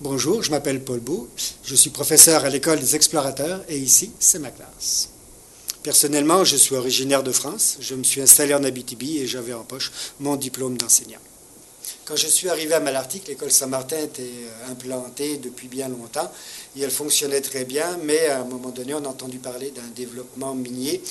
Bonjour, je m'appelle Paul Beau, je suis professeur à l'École des explorateurs et ici, c'est ma classe. Personnellement, je suis originaire de France, je me suis installé en Abitibi et j'avais en poche mon diplôme d'enseignant. Quand je suis arrivé à Malartic, l'école Saint-Martin était implantée depuis bien longtemps et elle fonctionnait très bien, mais à un moment donné, on a entendu parler d'un développement minier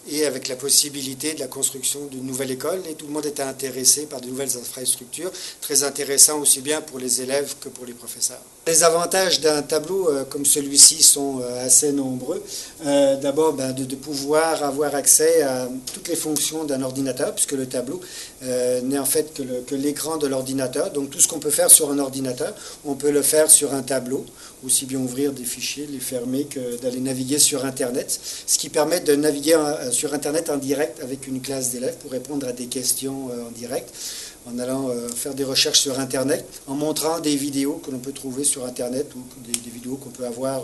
et avec la possibilité de la construction d'une nouvelle école, et tout le monde était intéressé par de nouvelles infrastructures, très intéressant aussi bien pour les élèves que pour les professeurs. Les avantages d'un tableau comme celui-ci sont assez nombreux. D'abord, de pouvoir avoir accès à toutes les fonctions d'un ordinateur, puisque le tableau n'est en fait que l'écran de l'ordinateur. Donc tout ce qu'on peut faire sur un ordinateur, on peut le faire sur un tableau, aussi bien ouvrir des fichiers, les fermer, que d'aller naviguer sur Internet, ce qui permet de naviguer sur Internet en direct avec une classe d'élèves pour répondre à des questions en direct, en allant faire des recherches sur Internet, en montrant des vidéos que l'on peut trouver sur Internet ou des vidéos qu'on peut avoir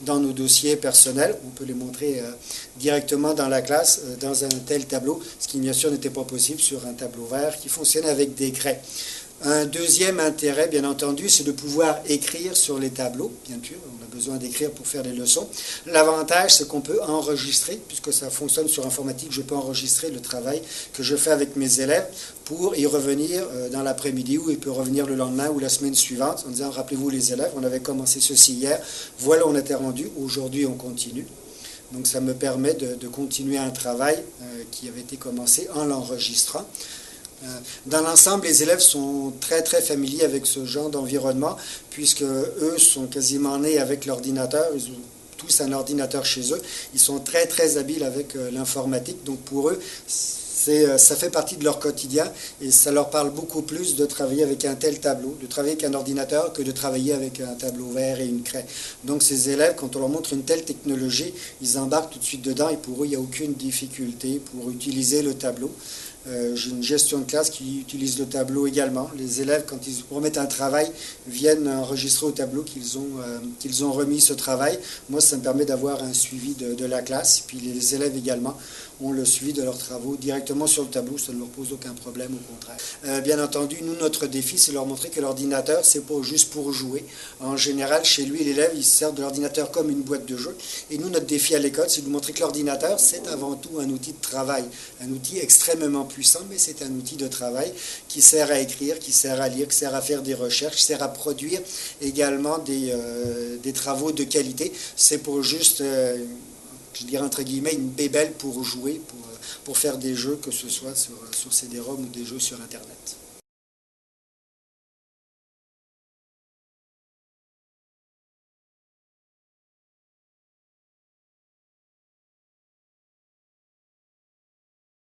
dans nos dossiers personnels. On peut les montrer directement dans la classe, dans un tel tableau, ce qui bien sûr n'était pas possible sur un tableau vert qui fonctionnait avec des craies. Un deuxième intérêt, bien entendu, c'est de pouvoir écrire sur les tableaux. Bien sûr, on a besoin d'écrire pour faire les leçons. L'avantage, c'est qu'on peut enregistrer, puisque ça fonctionne sur informatique, je peux enregistrer le travail que je fais avec mes élèves pour y revenir dans l'après-midi, ou il peut revenir le lendemain ou la semaine suivante en disant « Rappelez-vous les élèves, on avait commencé ceci hier, voilà où on était rendu, aujourd'hui on continue ». Donc ça me permet de continuer un travail qui avait été commencé en l'enregistrant. Dans l'ensemble, les élèves sont très familiers avec ce genre d'environnement, puisque eux sont quasiment nés avec l'ordinateur. Ils ont tous un ordinateur chez eux. Ils sont très habiles avec l'informatique. Donc pour eux, ça fait partie de leur quotidien et ça leur parle beaucoup plus de travailler avec un tel tableau, de travailler avec un ordinateur, que de travailler avec un tableau vert et une craie. Donc ces élèves, quand on leur montre une telle technologie, ils embarquent tout de suite dedans et pour eux, il n'y a aucune difficulté pour utiliser le tableau. J'ai une gestion de classe qui utilise le tableau également. Les élèves, quand ils remettent un travail, viennent enregistrer au tableau qu'ils ont remis ce travail. Moi, ça me permet d'avoir un suivi de la classe. Puis les élèves également ont le suivi de leurs travaux directement sur le tableau. Ça ne leur pose aucun problème, au contraire. Bien entendu, nous, notre défi, c'est de leur montrer que l'ordinateur, c'est pas juste pour jouer. En général, chez lui, l'élève, il se sert de l'ordinateur comme une boîte de jeu. Et nous, notre défi à l'école, c'est de lui montrer que l'ordinateur, c'est avant tout un outil de travail. Un outil extrêmement puissant, mais c'est un outil de travail qui sert à écrire, qui sert à lire, qui sert à faire des recherches, qui sert à produire également des travaux de qualité. C'est pour juste, je dirais entre guillemets, une bébelle pour jouer, pour faire des jeux, que ce soit sur CD-ROM ou des jeux sur Internet.